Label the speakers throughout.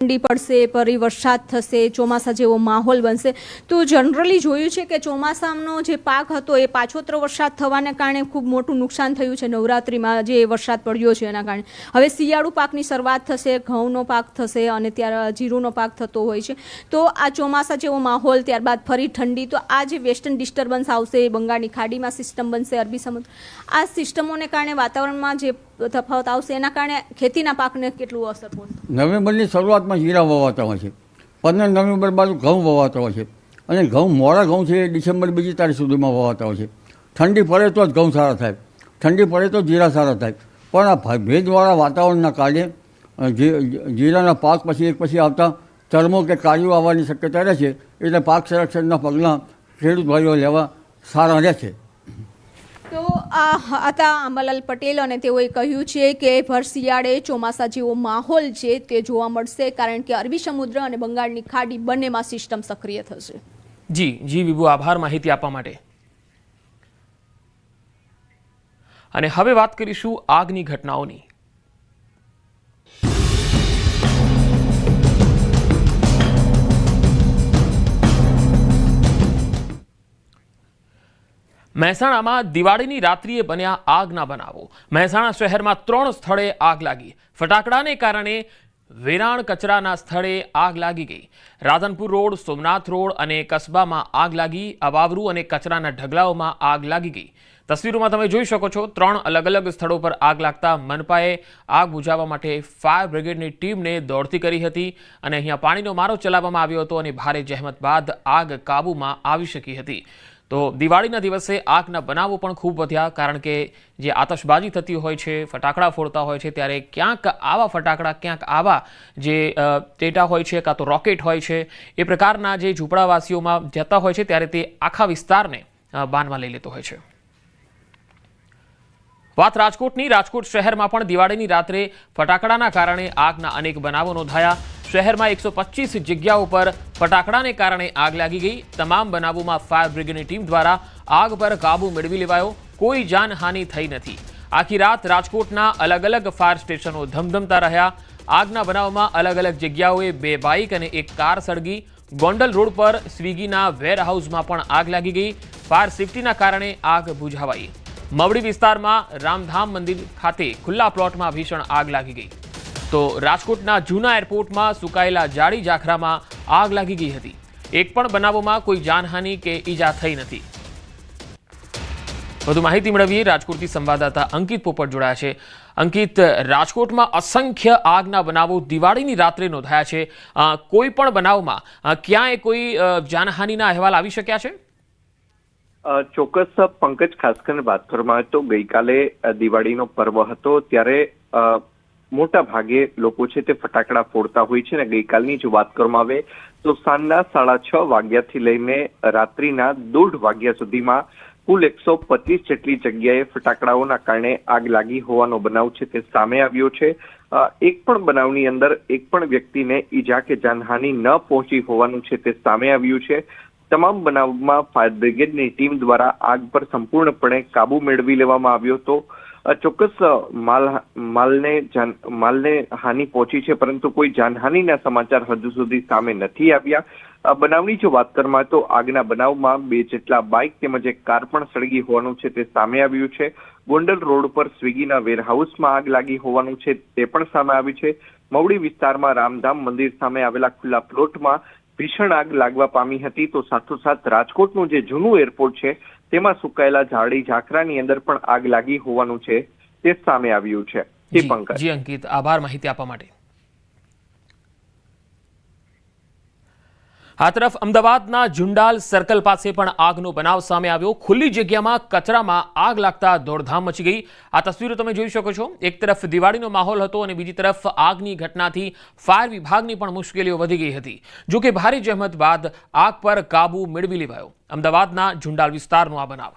Speaker 1: ઠંડી પડશે, ફરી વરસાદ થશે, ચોમાસા જેવો માહોલ બનશે. તો જનરલી જોયું છે કે ચોમાસાનો જે પાક હતો એ પાછોતરો વરસાદ થવાને કારણે ખૂબ મોટું નુકસાન થયું છે. નવરાત્રિમાં જે વરસાદ પડ્યો છે એના કારણે હવે શિયાળુ પાકની શરૂઆત થશે, ઘઉંનો પાક થશે અને ત્યારે જીરુંનો પાક થતો હોય છે. તો આ ચોમાસા જેવો માહોલ, ત્યારબાદ ફરી ઠંડી, તો આ જે વેસ્ટર્ન ડિસ્ટર્બન્સ આવશે, બંગાળની ખાડીમાં સિસ્ટમ બનશે, અરબી સમુદ્ર, આ સિસ્ટમોને કારણે વાતાવરણમાં જે તફાવત આવશે એના કારણે ખેતીના પાકને કેટલું અસર પડશે?
Speaker 2: નવેમ્બરની શરૂઆતમાં જીરા વવાતા હોય છે, 15 નવેમ્બર બાજુ ઘઉં વવાતા હોય છે અને ઘઉં મોડા ઘઉં છે એ ડિસેમ્બર 2 તારીખ સુધીમાં વવાતા હોય છે. ઠંડી પડે તો જ ઘઉં સારા થાય, ઠંડી પડે તો જીરા સારા થાય. પણ આ ભેજવાળા વાતાવરણના કારણે જીરાના પાક પછી એક પછી આવતા ચરમો કે કાળીઓ આવવાની શક્યતા રહે છે. એટલે પાક સંરક્ષણના પગલાં ખેડૂત ભાઈઓ લેવા સારા રહે છે.
Speaker 1: તો આ હતા અંબાલાલ પટેલ અને તેઓએ કહ્યું છે કે ભર શિયાળે ચોમાસા જેવો માહોલ છે તે જોવા મળશે, કારણ કે અરબી સમુદ્ર અને બંગાળની ખાડી બંનેમાં સિસ્ટમ સક્રિય થશે.
Speaker 3: જી વિભુ, આભાર માહિતી આપવા માટે. અને હવે વાત કરીશું આગની ઘટનાઓની. મહેસાણામાં દિવાળીની રાત્રિએ બન્યા આગના બનાવો. મહેસાણા શહેરમાં 3 સ્થળે આગ લાગી. ફટાકડાને કારણે વેરાણ કચરાના સ્થળે આગ લાગી ગઈ. રાધનપુર રોડ, સોમનાથ રોડ અને કસ્બામાં આગ લાગી. અવાવરૂ અને કચરાના ઢગલાઓમાં આગ લાગી ગઈ. તસવીરોમાં તમે જોઈ શકો છો, 3 અલગ અલગ સ્થળો પર આગ લાગતા મનપાએ આગ બુઝાવવા માટે ફાયર બ્રિગેડની ટીમને દોડતી કરી હતી અને અહીંયા પાણીનો મારો ચલાવવામાં આવ્યો હતો અને ભારે જહેમત બાદ આગ કાબૂમાં આવી શકી હતી. તો દિવાળીના દિવસે આગના બનાવો પણ ખૂબ વધ્યા, કારણ કે જે આતશબાજી થતી હોય છે, ફટાકડા ફોડતા હોય છે, ત્યારે ક્યાંક આવા ફટાકડા, ક્યાંક આવા જે ટેટા હોય છે, કાં તો રોકેટ હોય છે, એ પ્રકારના જે ઝૂંપડાવાસીઓમાં જતા હોય છે ત્યારે તે આખા વિસ્તારને બાનમાં લઈ લેતો હોય છે. વાત રાજકોટની. રાજકોટ શહેરમાં પણ દિવાળીની રાત્રે ફટાકડાના કારણે આગના અનેક બનાવો નોંધાયા. શહેરમાં 125 જગ્યાઓ પર ફટાકડાને કારણે આગ લાગી ગઈ. તમામ બનાવોમાં ફાયર બ્રિગેડની ટીમ દ્વારા આગ પર કાબુ મેળવી લેવાયો. કોઈ જાનહાનિ થઈ નથી. આખી રાત રાજકોટના અલગ અલગ ફાયર સ્ટેશનો ધમધમતા રહ્યા. આગના બનાવમાં અલગ અલગ જગ્યાઓએ 2 બાઇક અને 1 કાર સળગી. ગોંડલ રોડ પર સ્વિગીના વેરહાઉસમાં પણ આગ લાગી ગઈ. ફાયર સેફટીના કારણે આગ બુઝાવાઈ. મવડી વિસ્તારમાં રામધામ મંદિર ખાતે ખુલ્લા પ્લોટમાં ભીષણ આગ લાગી ગઈ. તો રાજકોટના જૂના એરપોર્ટમાં સુકાયેલા જાડી ઝાખરામાં આગ લાગી ગઈ હતી. એક પણ બનાવોમાં કોઈ જાનહાનિ કે ઈજા થઈ નથી. વધુ માહિતી મેળવીએ. રાજકોટથી સંવાદદાતા અંકિત પોપટ જોડાયા છે. અંકિત, રાજકોટમાં અસંખ્ય આગના બનાવો દિવાળીની રાત્રે નોંધાયા છે. કોઈ પણ બનાવમાં ક્યાંય કોઈ જાનહાનિના અહેવાલ આવી શક્યા છે?
Speaker 4: ચોક્કસ પંકજ, ખાસ કરીને વાત કરવામાં આવે તો ગઈકાલે દિવાળીનો પર્વ હતો, ત્યારે મોટા ભાગે લોકો છે તે ફટાકડા ફોડતા હોય છે. અને ગઈકાલની જો વાત કરવામાં આવે તો સાંજના 6:30 વાગ્યાથી લઈને રાત્રિના 1:30 વાગ્યા સુધીમાં કુલ 125 જેટલી જગ્યાએ ફટાકડાઓના કારણે આગ લાગી હોવાનો બનાવ છે તે સામે આવ્યો છે. એક પણ બનાવની અંદર એક પણ વ્યક્તિને ઈજા કે જાનહાનિ ન પહોંચી હોવાનું છે તે સામે આવ્યું છે. તમામ બનાવમાં ફાયર બ્રિગેડની ટીમ દ્વારા આગ પર સંપૂર્ણપણે કાબુ મેળવી લેવામાં આવ્યો હતો. ચોક્કસ માલને હાનિ પહોંચી છે, પરંતુ કોઈ જાનહાનિના સમાચાર હજુ સુધી સામે નથી આવ્યા. બનાવની જો વાત કરવામાં તો આગના બનાવમાં 2 જેટલા બાઇક તેમજ 1 કાર પણ સળગી હોવાનું છે તે સામે આવ્યું છે. ગોંડલ રોડ પર સ્વિગીના વેરહાઉસમાં આગ લાગી હોવાનું છે તે પણ સામે આવ્યું છે. મવડી વિસ્તારમાં રામધામ મંદિર સામે આવેલા ખુલ્લા પ્લોટમાં ભીષણ આગ લાગવા પામી હતી. તો સાથોસાથ રાજકોટનું જે જૂનું એરપોર્ટ છે તેમાં સુકાયેલા જાડી ઝાખરાની અંદર પણ આગ લાગી હોવાનું છે તે સામે આવ્યું છે.
Speaker 3: જી અંકિત, આભાર માહિતી આપવા માટે. આ તરફ અમદાવાદના ઝુંડાલ સર્કલ પાસે પણ આગનો બનાવ સામે આવ્યો. ખુલ્લી જગ્યામાં કચરામાં આગ લાગતા દોડધામ મચી ગઈ. આ તસવીરો તમે જોઈ શકો છો. એક તરફ દિવાળીનો માહોલ હતો અને બીજી તરફ આગની ઘટનાથી ફાયર વિભાગની પણ મુશ્કેલીઓ વધી ગઈ હતી. જો કે ભારે જહેમત બાદ આગ પર કાબુ મેળવી લેવાયો. અમદાવાદના ઝુંડાલ વિસ્તારનો આ બનાવ.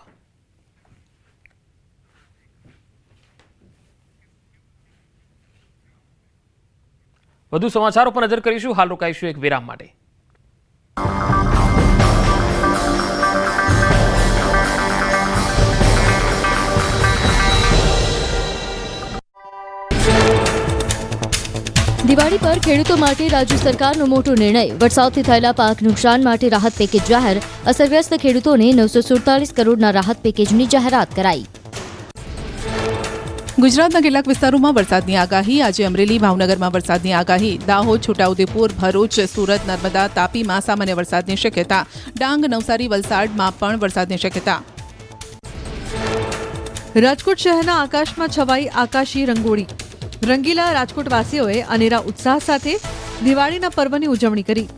Speaker 3: વધુ સમાચારો પર નજર કરીશું. હાલ રોકાઈશું એક વિરામ માટે.
Speaker 5: દિવાળી પર ખેડૂતો માટે રાજ્ય સરકારનો મોટો નિર્ણય. વરસાદથી થયેલા પાક નુકસાન માટે રાહત પેકેજ જાહેર. અસરગ્રસ્ત ખેડૂતોને 947 કરોડના રાહત પેકેજની જાહેરાત કરાઈ.
Speaker 6: ગુજરાતના કેટલાક વિસ્તારોમાં વરસાદની આગાહી. આજે અમરેલી, ભાવનગરમાં વરસાદની આગાહી. દાહોદ, છોટાઉદેપુર, ભરૂચ, સુરત, નર્મદા, તાપીમાં સામાન્ય વરસાદની શક્યતા. ડાંગ, નવસારી, વલસાડમાં પણ વરસાદની શક્યતા. રાજકોટ શહેરના આકાશમાં છવાઈ આકાશી રંગોળી. રંગીલા રાજકોટવાસીઓએ અનેરા ઉત્સાહ સાથે દિવાળીના પર્વની ઉજવણી કરી.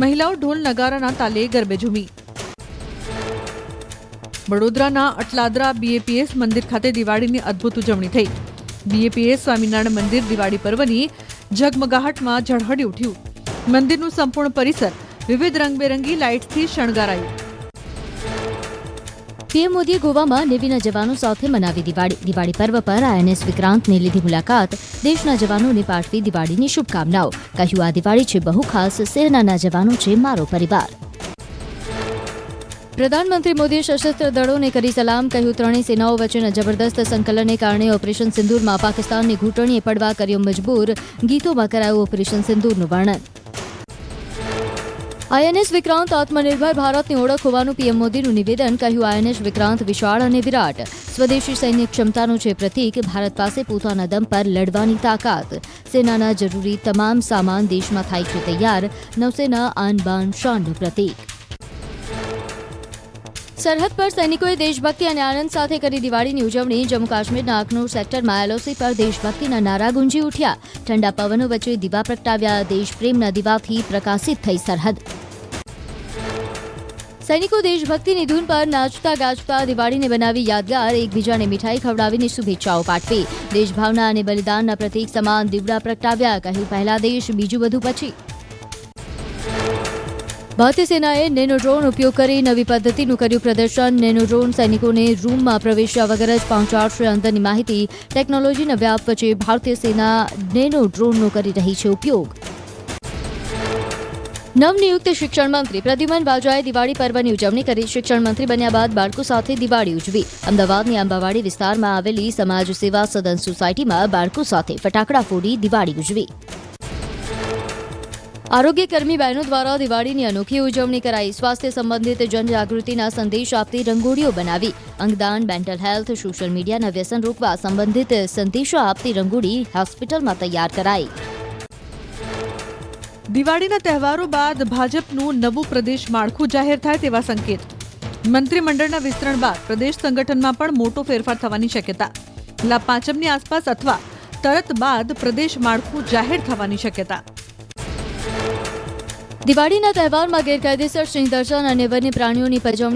Speaker 6: મહિલાઓ ઢોલ નગારાના તાલે ગરબે ઝૂમી. વડોદરાના અટલાદરા બીએપીએસ મંદિર ખાતે દિવાળીની અદ્ભુત ઉજવણી થઈ. બીએપીએસ સ્વામિનારાયણ મંદિર દિવાળી પર્વની ઝગમગાહટમાં ઝળહળી ઉઠ્યું. મંદિરનું સંપૂર્ણ પરિસર વિવિધ રંગબેરંગી લાઇટ્સથી શણગારાયું.
Speaker 5: પીએમ મોદીએ ગોવામાં નેવીના જવાનો સાથે મનાવી દિવાળી. દિવાળી પર્વ પર આઈએનએસ વિક્રાંતની લીધી મુલાકાત. દેશના જવાનોને પાઠવી દિવાળીની શુભકામનાઓ. કહ્યું, આ દિવાળી છે બહુ ખાસ. સેનાના જવાનો છે મારો પરિવાર. પ્રધાનમંત્રી મોદીએ સશસ્ત્ર દળોને કરી સલામ. કહ્યું, ત્રણેય સેનાઓ વચ્ચેના જબરદસ્ત સંકલનને કારણે ઓપરેશન સિંદૂરમાં પાકિસ્તાનની ઘૂંટણીએ પડવા કર્યો મજબૂર. ગીતોમાં કરાયું ઓપરેશન સિંદૂરનું વર્ણન. આઈએનએસ વિક્રાંત આત્મનિર્ભર ભારતની ઓળખ હોવાનું પીએમ મોદીનું નિવેદન. કહ્યું, આઈએનએસ વિક્રાંત વિશાળ અને વિરાટ સ્વદેશી સૈનિક ક્ષમતાનું છે પ્રતીક. ભારત પાસે પોતાના દમ પર લડવાની તાકાત. સેનાના જરૂરી તમામ સામાન દેશમાં થાય છે તૈયાર. નૌસેના આન બાન શાનનું પ્રતીક. સરહદ પર સૈનિકોએ દેશભક્તિ અને આનંદ સાથે કરી દિવાળીની ઉજવણી. જમ્મુ કાશ્મીરના અખનૂર સેક્ટરમાં એલઓસી પર દેશભક્તિના નારા ગુંજી ઉઠ્યા. ઠંડા પવનો વચ્ચે દીવા પ્રગટાવ્યા. દેશપ્રેમના દીવાથી પ્રકાશિત થઈ સરહદ. સૈનિકો દેશભક્તિની ધૂન પર નાચતા ગાજતા દિવાળીને બનાવી યાદગાર. એકબીજાને મીઠાઈ ખવડાવીને શુભેચ્છાઓ પાઠવી. દેશભાવના અને બલિદાનના પ્રતીક સમાન દીવડા પ્રગટાવ્યા. કહ્યું, પહેલા દેશ, બીજું બધું પછી. ભારતીય સેનાએ નેનો ડ્રોન ઉપયોગ કરી નવી પદ્ધતિનું કર્યું પ્રદર્શન. નેનો ડ્રોન સૈનિકોને રૂમમાં પ્રવેશ્યા વગર જ પહોંચાડશે અંદરની માહિતી. ટેકનોલોજીના વ્યાપ વચ્ચે ભારતીય સેના નેનો ડ્રોનનો કરી રહી છે ઉપયોગ. નવનિયુક્ત શિક્ષણ મંત્રી પ્રદ્યુમન વાજાએ દિવાળી પર્વની ઉજવણી કરી. શિક્ષણ મંત્રી બન્યા બાદ બાળકો સાથે દિવાળી ઉજવી. અમદાવાદની આંબાવાડી વિસ્તારમાં આવેલી સમાજ સેવા સદન સોસાયટીમાં બાળકો સાથે ફટાકડા ફોડી દિવાળી ઉજવી. આરોગ્ય કર્મી બહેનો દ્વારા દિવાળીની અનોખી ઉજવણી કરાઈ. સ્વાસ્થ્ય સંબંધિત જનજાગૃતિના સંદેશ આપતી રંગોળીઓ બનાવી. અંગદાન, મેન્ટલ હેલ્થ, સોશિયલ મીડિયાના વ્યસન રોકવા સંબંધિત સંદેશો આપતી રંગોળી હોસ્પિટલમાં તૈયાર કરાઈ.
Speaker 6: દિવાળીના તહેવારો બાદ ભાજપનું નવું પ્રદેશ માળખું જાહેર થાય તેવા સંકેત. મંત્રીમંડળના વિસ્તરણ બાદ પ્રદેશ સંગઠનમાં પણ મોટો ફેરફાર થવાની શક્યતા. લાભ પાંચમની આસપાસ અથવા તરત બાદ પ્રદેશ માળખું જાહેર થવાની શક્યતા.
Speaker 5: દિવાળીના તહેવારમાં ગેરકાયદેસર સિંહ દર્શન અને વન્ય પ્રાણીઓની પજવણી